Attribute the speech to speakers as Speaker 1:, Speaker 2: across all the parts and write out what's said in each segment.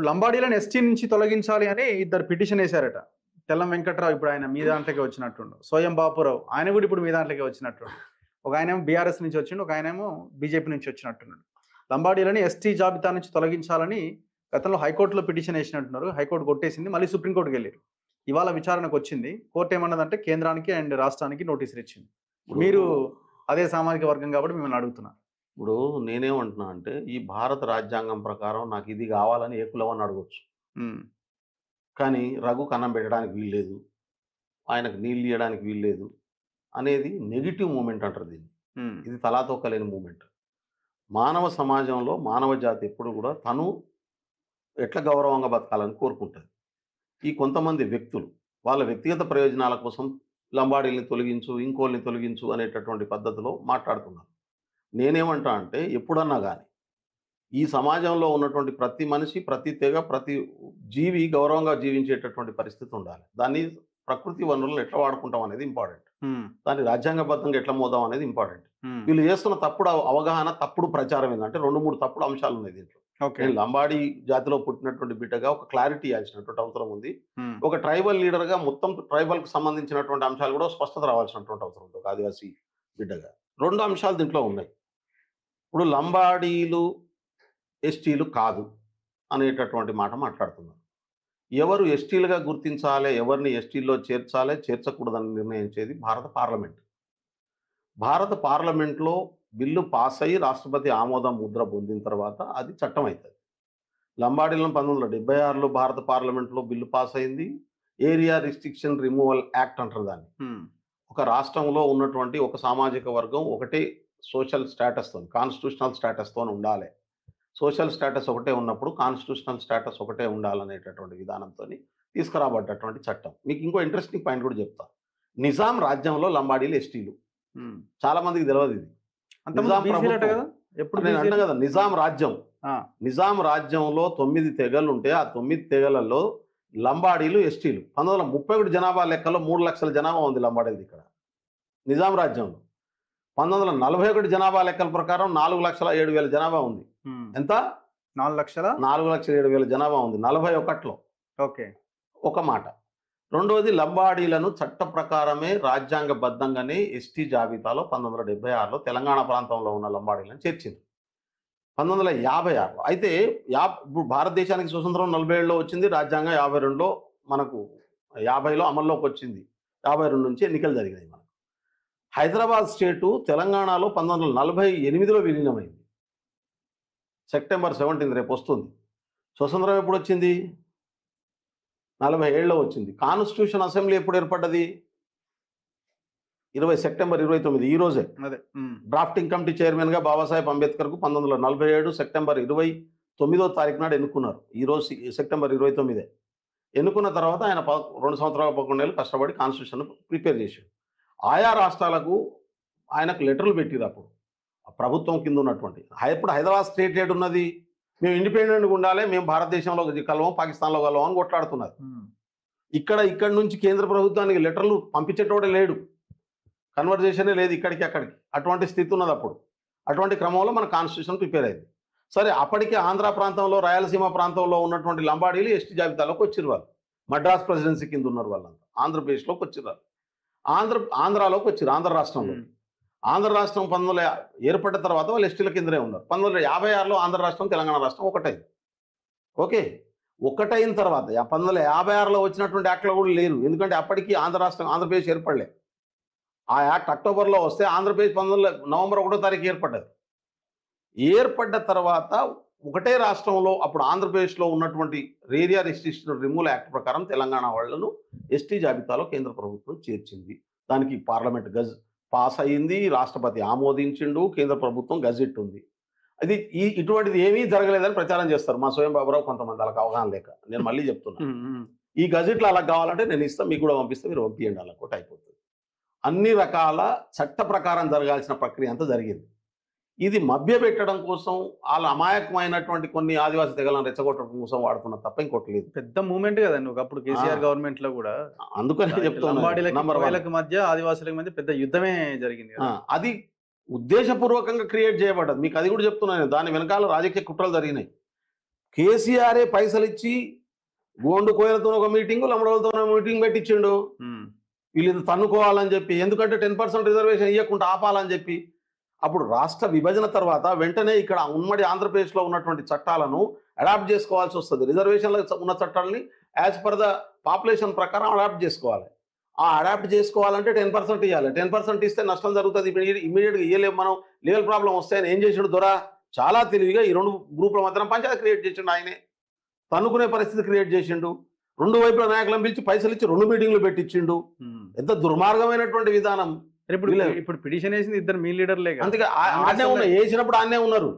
Speaker 1: లంబాడీలను ST నుంచి తొలగించాలి అని ఇద్దరు పిటిషన్ వేశారట. తెల్లం వెంకట్రావు ఇప్పుడు ఆయన మీ దాంట్లోకి వచ్చినట్టుండు. స్వయం బాపురావు ఆయన కూడా ఇప్పుడు మీ దాంట్లోకి వచ్చినట్టుండు. ఒక ఆయనేమో బీఆర్ఎస్ నుంచి వచ్చిండు, ఒక ఆయనేమో బీజేపీ నుంచి వచ్చినట్టున్నాడు. లంబాడీలని ఎస్టీ జాబితా నుంచి తొలగించాలని గతంలో హైకోర్టులో పిటిషన్ వేసినట్టున్నారు. హైకోర్టు కొట్టేసింది, మళ్ళీ సుప్రీంకోర్టుకి వెళ్ళారు. ఇవాళ విచారణకు వచ్చింది. కోర్టు ఏమన్నదంటే కేంద్రానికి అండ్ రాష్ట్రానికి నోటీసులు ఇచ్చింది. మీరు అదే సామాజిక వర్గం కాబట్టి మిమ్మల్ని అడుగుతున్నా.
Speaker 2: ఇప్పుడు నేనేమంటున్నా అంటే ఈ భారత రాజ్యాంగం ప్రకారం నాకు ఇది కావాలని ఏ కులం అని అడగొచ్చు. కానీ రఘుకు అన్నం పెట్టడానికి వీల్లేదు, ఆయనకు నీళ్ళు ఇవ్వడానికి వీల్లేదు అనేది నెగిటివ్ మూమెంట్ అంటారు దీన్ని. ఇది తలాతొక్కలేని మూమెంట్. మానవ సమాజంలో మానవ జాతి ఎప్పుడు కూడా తను ఎట్లా గౌరవంగా బతకాలని కోరుకుంటుంది. ఈ కొంతమంది వ్యక్తులు వాళ్ళ వ్యక్తిగత ప్రయోజనాల కోసం లంబాడీల్ని తొలగించు, ఇంకోళ్ళని తొలగించు అనేటటువంటి పద్ధతిలో మాట్లాడుతున్నారు. నేనేమంటా అంటే ఎప్పుడన్నా కానీ ఈ సమాజంలో ఉన్నటువంటి ప్రతి మనిషి, ప్రతి తెగ, ప్రతి జీవి గౌరవంగా జీవించేటటువంటి పరిస్థితి ఉండాలి. దాన్ని ప్రకృతి వనరులను ఎట్లా వాడుకుంటాం అనేది ఇంపార్టెంట్. దాన్ని రాజ్యాంగబద్ధంగా ఎట్లా మోదాం అనేది ఇంపార్టెంట్. వీళ్ళు చేస్తున్న తప్పుడు అవగాహన, తప్పుడు ప్రచారం ఏంటంటే 2-3 తప్పుడు అంశాలు ఉన్నాయి దీంట్లో. నేను లంబాడీ జాతిలో పుట్టినటువంటి బిడ్డగా ఒక క్లారిటీ ఇవ్వాల్సినటువంటి అవసరం ఉంది. ఒక ట్రైబల్ లీడర్గా మొత్తం ట్రైబల్కి సంబంధించినటువంటి అంశాలు కూడా స్పష్టత రావాల్సినటువంటి అవసరం ఉంది. ఒక ఆదివాసీ బిడ్డగా 2 అంశాలు దీంట్లో ఉన్నాయి. ఇప్పుడు లంబాడీలు ఎస్టీలు కాదు అనేటటువంటి మాట మాట్లాడుతున్నారు. ఎవరు ఎస్టీలుగా గుర్తించాలి, ఎవరిని ఎస్టీల్లో చేర్చాలి, చేర్చకూడదని నిర్ణయించేది భారత పార్లమెంట్. భారత పార్లమెంట్లో బిల్లు పాస్ అయ్యి రాష్ట్రపతి ఆమోదం ముద్ర పొందిన తర్వాత అది చట్టం అవుతుంది. లంబాడీలను 1976లో భారత పార్లమెంట్లో బిల్లు పాస్ అయింది. ఏరియా రిస్ట్రిక్షన్ రిమూవల్ యాక్ట్ అంటారు దాన్ని. ఒక రాష్ట్రంలో ఉన్నటువంటి ఒక సామాజిక వర్గం ఒకటే సోషల్ స్టేటస్తో, కాన్స్టిట్యూషనల్ స్టేటస్తో ఉండాలి. సోషల్ స్టేటస్ ఒకటే ఉన్నప్పుడు కాన్స్టిట్యూషనల్ స్టేటస్ ఒకటే ఉండాలనేటటువంటి విధానంతో తీసుకురాబడ్డటువంటి చట్టం. మీకు ఇంకో ఇంట్రెస్టింగ్ పాయింట్ కూడా చెప్తా. నిజాం రాజ్యంలో లంబాడీలు ఎస్టీలు చాలా మందికి తెలియదు. ఇది నిజాం ప్రభుత్వం. ఎప్పుడు నేను అంటాను కదా, నిజాం రాజ్యంలో 9 తెగలు ఉంటే ఆ 9 తెగలలో లంబాడీలు ఎస్టీలు 1931 జనాభా లెక్కలో 3 లక్షల జనాభా ఉంది లంబాడీలు ఇక్కడ నిజాం రాజ్యంలో. 1941 జనాభా లెక్కల ప్రకారం 4,07,000 జనాభా ఉంది. ఎంత?
Speaker 1: 4,07,000
Speaker 2: జనాభా ఉంది 41లో.
Speaker 1: ఓకే,
Speaker 2: ఒక మాట. రెండవది, లంబాడీలను చట్ట ప్రకారమే రాజ్యాంగబద్ధంగానే ఎస్టీ జాబితాలో 1976లో తెలంగాణ ప్రాంతంలో ఉన్న లంబాడీలను చేర్చింది. 1956 అయితే ఇప్పుడు భారతదేశానికి స్వతంత్రం 47లో వచ్చింది, రాజ్యాంగం 52లో మనకు 50లో అమల్లోకి వచ్చింది. 52 నుంచి ఎన్నికలు జరిగినాయి మనకు. హైదరాబాద్ స్టేటు తెలంగాణలో 1948లో విలీనమైంది. సెప్టెంబర్ 17 రేపు వస్తుంది. స్వతంత్రం ఎప్పుడు వచ్చింది? 47లో వచ్చింది. కాన్స్టిట్యూషన్ అసెంబ్లీ ఎప్పుడు ఏర్పడ్డది? సెప్టెంబర్ 29 ఈ రోజే. డ్రాఫ్టింగ్ కమిటీ చైర్మన్గా బాబాసాహెబ్ అంబేద్కర్కు 1947 సెప్టెంబర్ 29వ తారీఖు నాడు ఎన్నుకున్నారు. ఈరోజు సెప్టెంబర్ 29 ఎన్నుకున్న తర్వాత ఆయన 2 సంవత్సరాల 11 నెలలు కష్టపడి కాన్స్టిట్యూషన్ ప్రిపేర్ చేశాడు. ఆయా రాష్ట్రాలకు ఆయనకు లెటర్లు పెట్టిరు. అప్పుడు ప్రభుత్వం కింద ఉన్నటువంటి ఇప్పుడు హైదరాబాద్ స్టేట్ ఏడు ఉన్నది, మేము ఇండిపెండెంట్గా ఉండాలి, మేము భారతదేశంలో కలవం, పాకిస్తాన్లో కలవం అని కొట్లాడుతున్నారు. ఇక్కడ నుంచి కేంద్ర ప్రభుత్వానికి లెటర్లు పంపించేటోడే లేడు, కన్వర్జేషనే లేదు ఇక్కడికి అక్కడికి. అటువంటి స్థితి ఉన్నది అప్పుడు. అటువంటి క్రమంలో మన కాన్స్టిట్యూషన్ ప్రిపేర్ అయింది. సరే, అప్పటికే ఆంధ్ర ప్రాంతంలో, రాయలసీమ ప్రాంతంలో ఉన్నటువంటి లంబాడీలు ఎస్టీ జాబితాలోకి వచ్చిరు. వాళ్ళు మద్రాస్ ప్రెసిడెన్సీ కింద ఉన్నారు. వాళ్ళంతా ఆంధ్రప్రదేశ్లోకి వచ్చిరు, ఆంధ్రాలోకి వచ్చారు, ఆంధ్ర రాష్ట్రంలో. ఆంధ్ర రాష్ట్రం 19 ఏర్పడిన తర్వాత వాళ్ళు ఎస్టీల కిందనే ఉన్నారు. 1956లో ఆంధ్ర రాష్ట్రం, తెలంగాణ రాష్ట్రం ఒకటైంది. ఓకే, ఒకటైన తర్వాత 1956లో వచ్చినటువంటి యాక్ట్లో కూడా లేరు. ఎందుకంటే అప్పటికి ఆంధ్రప్రదేశ్ ఏర్పడలే. ఆ యాక్ట్ అక్టోబర్లో వస్తే ఆంధ్రప్రదేశ్ నవంబర్ 1వ తారీఖు ఏర్పడ్డది. ఏర్పడ్డ తర్వాత ఒకటే రాష్ట్రంలో అప్పుడు ఆంధ్రప్రదేశ్లో ఉన్నటువంటి ఏరియా రిస్ట్రిక్షన్ రిమూవల్ యాక్ట్ ప్రకారం తెలంగాణ వాళ్ళను ఎస్టీ జాబితాలో కేంద్ర ప్రభుత్వం చేర్చింది. దానికి పార్లమెంట్ పాస్ అయ్యింది, రాష్ట్రపతి ఆమోదించిండు, కేంద్ర ప్రభుత్వం గజెట్ ఉంది. అది ఇటువంటిది ఏమీ జరగలేదని ప్రచారం చేస్తారు మా స్వయం బాబురావు కొంతమంది, వాళ్ళకి అవగాహన లేక. నేను మళ్ళీ చెప్తున్నా, ఈ గజెట్లో అలా కావాలంటే నేను ఇస్తాను, మీకు కూడా పంపిస్తే మీరు పంపించండి, అలా కూడా అయిపోతుంది. అన్ని రకాల చట్ట ప్రకారం జరగాల్సిన ప్రక్రియ అంతా జరిగింది. ఇది మభ్యపెట్టడం కోసం వాళ్ళ అమాయకమైనటువంటి కొన్ని ఆదివాసీ తెగలను రెచ్చగొట్టడం కోసం వాడుతున్న తప్ప ఇంకోటి లేదు.
Speaker 1: పెద్ద మూవ్మెంట్ కదండి ఒకప్పుడు కేసీఆర్ గవర్నమెంట్ లో కూడా.
Speaker 2: అందుకని చెప్తున్నా,
Speaker 1: మధ్య ఆదివాసుల మధ్య పెద్ద యుద్ధమే జరిగింది.
Speaker 2: అది ఉద్దేశపూర్వకంగా క్రియేట్ చేయబడ్డది. మీకు అది కూడా చెప్తున్నాను, దాని వెనకాల రాజకీయ కుట్రలు జరిగినాయి. కేసీఆరే పైసలు ఇచ్చి గోండు కోయలతో ఒక మీటింగు, లంబడోలతో మీటింగ్ పెట్టించిండు. వీళ్ళు ఇది తన్నుకోవాలని చెప్పి, ఎందుకంటే 10% రిజర్వేషన్ ఇవ్వకుండా ఆపాలని చెప్పి. అప్పుడు రాష్ట్ర విభజన తర్వాత వెంటనే ఇక్కడ ఉమ్మడి ఆంధ్రప్రదేశ్లో ఉన్నటువంటి చట్టాలను అడాప్ట్ చేసుకోవాల్సి వస్తుంది. రిజర్వేషన్లో ఉన్న చట్టాలని యాజ్ పర్ ద పాపులేషన్ ప్రకారం అడాప్ట్ చేసుకోవాలి. ఆ అడాప్ట్ చేసుకోవాలంటే 10% ఇవ్వాలి. 10% ఇస్తే నష్టం జరుగుతుంది. ఇమీడియట్గా ఇవ్వలేము మనం, లీగల్ ప్రాబ్లం వస్తాయని ఏం చేసిండు దొర? చాలా తెలివిగా ఈ 2 గ్రూపుల మధ్యన పంచాయతీ క్రియేట్ చేసిండు. ఆయనే తన్నుకునే పరిస్థితి క్రియేట్ చేసిండు. 2 వైపుల నాయకులను పిలిచి పైసలు ఇచ్చి 2 మీటింగ్లు పెట్టించిండు. ఎంత దుర్మార్గమైనటువంటి విధానం.
Speaker 1: ఇప్పుడు పిటిషన్ వేసింది ఇద్దరు మీ లీడర్లే.
Speaker 2: అందుకే ఆడనే ఉన్నా, వేసినప్పుడు ఆడనే ఉన్నారు.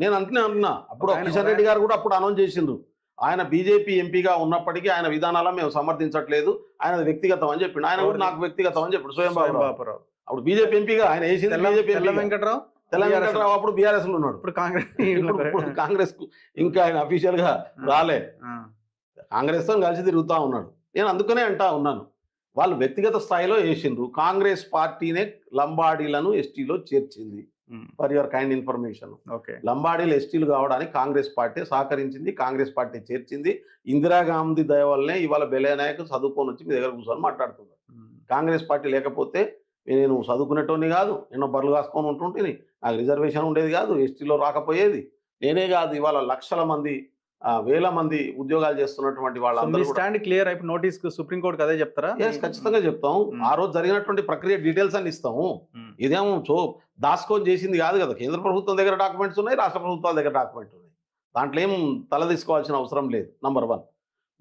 Speaker 2: నేను అంటున్నా అప్పుడు కిషన్ రెడ్డి గారు కూడా అప్పుడు అనౌన్స్ చేసిండ్రు, ఆయన బీజేపీ ఎంపీగా ఉన్నప్పటికీ ఆయన విధానాలను మేము సమర్థించట్లేదు, ఆయన వ్యక్తిగతం అని చెప్పిండు. ఆయన కూడా నాకు వ్యక్తిగతం అని చెప్పాడు. స్వయం బాపురావు అప్పుడు బీజేపీ ఎంపీగా ఆయన వేసింది.
Speaker 1: తెల్ల వెంకట్రావు
Speaker 2: అప్పుడు బీఆర్ఎస్ లో ఉన్నాడు. ఇప్పుడు కాంగ్రెస్ కు ఇంకా ఆయన అఫీషియల్ గా రాలే, కాంగ్రెస్ తో కలిసి తిరుగుతా ఉన్నాడు. నేను అందుకనే అంటా ఉన్నాను, వాళ్ళు వ్యక్తిగత స్థాయిలో వేసిండ్రు. కాంగ్రెస్ పార్టీనే లంబాడీలను ఎస్టీలో చేర్చింది. ఫర్ యువర్ కైండ్ ఇన్ఫర్మేషన్, లంబాడీలు ఎస్టీలు కావడానికి కాంగ్రెస్ పార్టీ సహకరించింది, కాంగ్రెస్ పార్టీ చేర్చింది. ఇందిరాగాంధీ దయ వల్లనే ఇవాళ బెలే నాయక్ చదువుకొని వచ్చి మీ దగ్గర కూర్చొని మాట్లాడుతున్నారు. కాంగ్రెస్ పార్టీ లేకపోతే నేను చదువుకునేటోని కాదు, ఎన్నో బర్రెలు కాసుకొని ఉంటుంటే నాకు రిజర్వేషన్ ఉండేది కాదు, ఎస్టీలో రాకపోయేది. నేనే కాదు, ఇవాళ లక్షల మంది వేల మంది ఉద్యోగాలు చేస్తున్నటువంటి వాళ్ళందరూ
Speaker 1: స్టాండ్ క్లియర్ అయిపోయి నోటీస్ సుప్రీంకోర్టు అదే చెప్తారా?
Speaker 2: ఖచ్చితంగా చెప్తాం. ఆ రోజు జరిగినటువంటి ప్రక్రియ డీటెయిల్స్ అని ఇస్తాము. ఇదేమో దాచుకొని చేసింది కాదు కదా. కేంద్ర ప్రభుత్వం దగ్గర డాక్యుమెంట్స్ ఉన్నాయి, రాష్ట్ర ప్రభుత్వాల దగ్గర డాక్యుమెంట్స్ ఉన్నాయి. దాంట్లో ఏం తల తీసుకోవాల్సిన అవసరం లేదు. నంబర్ 1.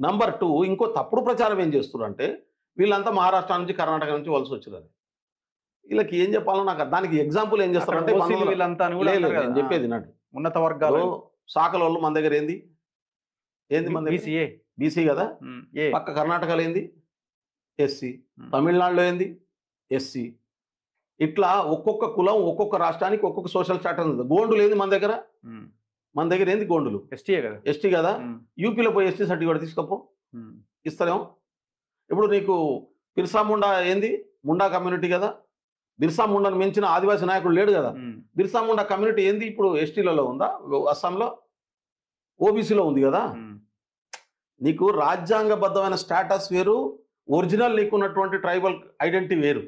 Speaker 2: నంబర్ 2, ఇంకో తప్పుడు ప్రచారం ఏం చేస్తున్నారు అంటే వీళ్ళంతా మహారాష్ట్ర నుంచి కర్ణాటక నుంచి వలస వచ్చారు. వీళ్ళకి ఏం చెప్పాలో నాకు దానికి ఎగ్జాంపుల్ ఏం చేస్తారంటే నేను చెప్పేది నాటి
Speaker 1: ఉన్నత వర్గాలు
Speaker 2: శాఖల వాళ్ళు మన దగ్గర ఏంది మన దగ్గర బీసీ కదా, పక్క కర్ణాటకలో ఏంది ఎస్సీ, తమిళనాడులో ఏంది ఎస్సీ. ఇట్లా ఒక్కొక్క కులం ఒక్కొక్క రాష్ట్రానికి ఒక్కొక్క సోషల్ స్టాటస్ ఉంది. గోండులు ఏంది మన దగ్గర ఏంది గోండులు ఎస్టీ కదా. యూపీలో పోయి ఎస్టీ సర్టిఫికేట్ తీసుకోపో, ఇస్తారేమో. ఇప్పుడు నీకు బిర్సా ముండా ఏంది, ముండా కమ్యూనిటీ కదా. బిర్సా ముండాను మించిన ఆదివాసీ నాయకుడు లేడు కదా. బిర్సా ముండా కమ్యూనిటీ ఏంది ఇప్పుడు ఎస్టీలలో ఉందా? అస్సాంలో ఓబీసీలో ఉంది కదా. నీకు రాజ్యాంగబద్ధమైన స్టేటస్ వేరు, ఒరిజినల్ నీకున్నటువంటి ట్రైబల్ ఐడెంటిటీ వేరు.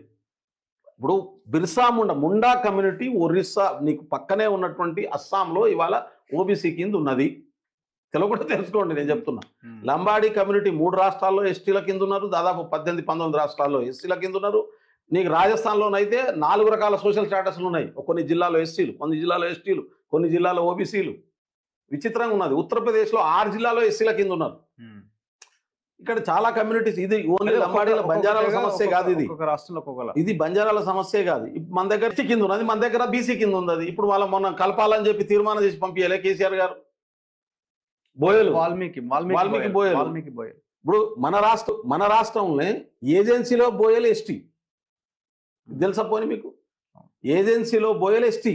Speaker 2: ఇప్పుడు బిర్సా ముండా కమ్యూనిటీ ఒరిస్సా నీకు పక్కనే ఉన్నటువంటి అస్సాంలో ఇవాళ ఓబీసీ కింద ఉన్నది. కూడా తెలుసుకోండి, నేను చెప్తున్నా. లంబాడీ కమ్యూనిటీ 3 రాష్ట్రాల్లో ఎస్టీల కింద ఉన్నారు, దాదాపు 18-19 రాష్ట్రాల్లో ఎస్సీల కింద ఉన్నారు. నీకు రాజస్థాన్లోనైతే 4 రకాల సోషల్ స్టాటస్లు ఉన్నాయి. కొన్ని జిల్లాలో ఎస్సీలు, కొన్ని జిల్లాలో ఎస్టీలు, కొన్ని జిల్లాలో ఓబీసీలు. విచిత్రంగా ఉన్నది. ఉత్తరప్రదేశ్లో 6 జిల్లాలో ఎస్సీల కింద ఉన్నారు. ఇక్కడ చాలా కమ్యూనిటీస్. ఇది ఓన్లీ లంబాడీల బంజారాల సమస్య కాదు, ఇది బంజారాల సమస్య కాదు. మన దగ్గర ఎస్టీ కింద ఉన్నది, మన దగ్గర బీసీ కింద ఉన్నది. ఇప్పుడు వాళ్ళ మొన్న కలపాలని చెప్పి తీర్మానం చేసి పంపించాలి కేసీఆర్ గారు. బోయలు, వాల్మీకి బోయలు. ఇప్పుడు మన రాష్ట్రంలో ఏజెన్సీలో బోయలు ఎస్టీ, తెలుసా పోనీ మీకు? ఏజెన్సీలో బోయలు ఎస్టీ,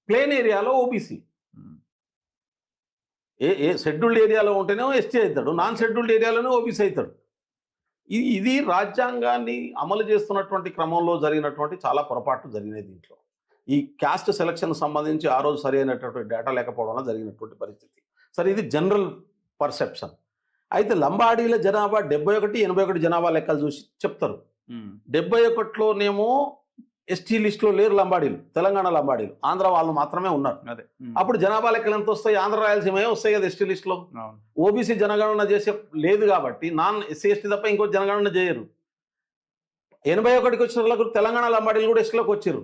Speaker 2: ప్లేన్ ఏరియాలో ఓబీసీ. షెడ్యూల్డ్ ఏరియాలో ఉంటేనేమో ఎస్టీ అవుతాడు, నాన్ షెడ్యూల్డ్ ఏరియాలోనే ఓబీసీ అవుతాడు. ఇది రాజ్యాంగాన్ని అమలు చేస్తున్నటువంటి క్రమంలో జరిగినటువంటి చాలా పొరపాట్లు జరిగినాయి. దీంట్లో ఈ క్యాస్ట్ సెలక్షన్ సంబంధించి ఆ రోజు సరి అయినటువంటి డేటా లేకపోవడం వల్ల జరిగినటువంటి పరిస్థితి. సరే, ఇది జనరల్ పర్సెప్షన్. అయితే లంబాడీల జనాభా 71-81 జనాభా లెక్కలు చూసి చెప్తారు. 71లోనేమో ఎస్టీ లిస్టులో లేరు లంబాడీలు, తెలంగాణ లంబాడీలు, ఆంధ్ర వాళ్ళు మాత్రమే ఉన్నారు. అప్పుడు జనాభా లెక్కలు ఎంత వస్తాయి? ఆంధ్ర రాయలసీమ వస్తాయి కదా ఎస్టీ లిస్టులో. ఓబీసీ జనగణన చేసే లేదు కాబట్టి నాన్ ఎస్సీ ఎస్టీ తప్ప ఇంకో జనగణన చేయరు. 81కి వచ్చిన వాళ్ళకు తెలంగాణ లంబాడీలు కూడా ఎస్టీలోకి వచ్చారు.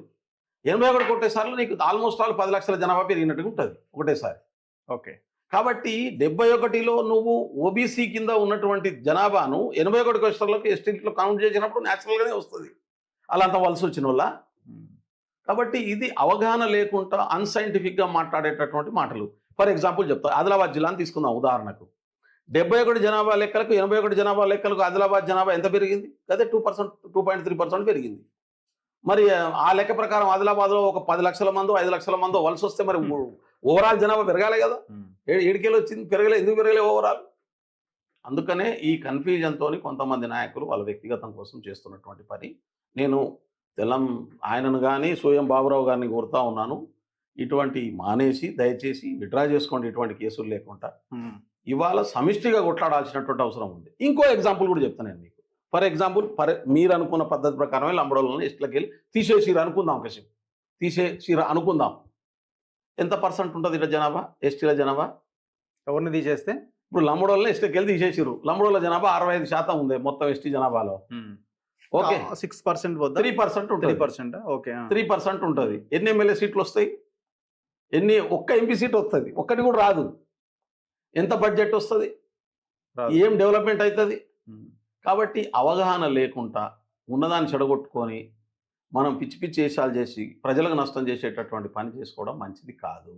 Speaker 2: 81 ఒకటేసారిలో నీకు ఆల్మోస్ట్ 10 లక్షల జనాభా పెరిగినట్టుగా ఉంటుంది ఒకటేసారి. ఓకే, కాబట్టి 71లో నువ్వు ఓబీసీ కింద ఉన్నటువంటి జనాభాను 81కి వచ్చేసరికి ఎస్టీలో కౌంట్ చేసినప్పుడు న్యాచురల్గానే వస్తుంది, అలా అంత వలస వచ్చిన వల్ల. కాబట్టి ఇది అవగాహన లేకుండా అన్సైంటిఫిక్గా మాట్లాడేటటువంటి మాటలు. ఫర్ ఎగ్జాంపుల్ చెప్తా, ఆదిలాబాద్ జిల్లాని తీసుకుందాం ఉదాహరణకు. 71 జనాభా లెక్కలకు 81 జనాభా లెక్కలకు ఆదిలాబాద్ జనాభా ఎంత పెరిగింది? అదే 2.3% పెరిగింది. మరి ఆ లెక్క ప్రకారం ఆదిలాబాద్లో ఒక 10 లక్షల మందో 5 లక్షల మందో వలస వస్తే మరి ఓవరాల్ జనాభా పెరగాలి కదా. 7 వచ్చింది, పెరగలే. ఎందుకు పెరగలే ఓవరాల్? అందుకనే ఈ కన్ఫ్యూజన్తో కొంతమంది నాయకులు వాళ్ళ వ్యక్తిగతం కోసం చేస్తున్నటువంటి పని. నేను ఆయనను కానీ స్వయం బాబురావు గారిని కోరుతా ఉన్నాను, ఇటువంటి మానేసి దయచేసి విత్డ్రా చేసుకోండి, ఇటువంటి కేసులు లేకుండా. ఇవాళ సమిష్టిగా కొట్లాడాల్సినటువంటి అవసరం ఉంది. ఇంకో ఎగ్జాంపుల్ కూడా చెప్తాను నేను మీకు. ఫర్ ఎగ్జాంపుల్ మీరు అనుకున్న పద్ధతి ప్రకారమే లంబడోళ్ళని ఎస్టీలకు వెళ్ళి తీసేసిరు అనుకుందాం, కసేపు తీసేసిరు అనుకుందాం. ఎంత పర్సెంట్ ఉంటుంది ఇట్లా జనాభా, ఎస్టీల జనాభా?
Speaker 1: ఎవరిని తీసేస్తే
Speaker 2: ఇప్పుడు లంబడోళ్ళని ఎస్టీకి వెళ్ళి తీసేసిరు. లంబడోళ్ళ జనాభా 65% ఉంది మొత్తం ఎస్టీ జనాభాలో. ఓకే,
Speaker 1: 6%
Speaker 2: 3% ఉంటుంది.
Speaker 1: 3%, ఓకే,
Speaker 2: 3% ఉంటుంది. ఎన్ని ఎమ్మెల్యే సీట్లు వస్తాయి? ఒక్క ఎంపీ సీట్ వస్తుంది, ఒక్కటి కూడా రాదు. ఎంత బడ్జెట్ వస్తుంది? ఏం డెవలప్మెంట్ అవుతుంది? కాబట్టి అవగాహన లేకుండా ఉన్నదాన్ని చెడగొట్టుకొని మనం పిచ్చి పిచ్చి వేషాలు చేసి ప్రజలకు నష్టం చేసేటటువంటి పని చేసుకోవడం మంచిది కాదు.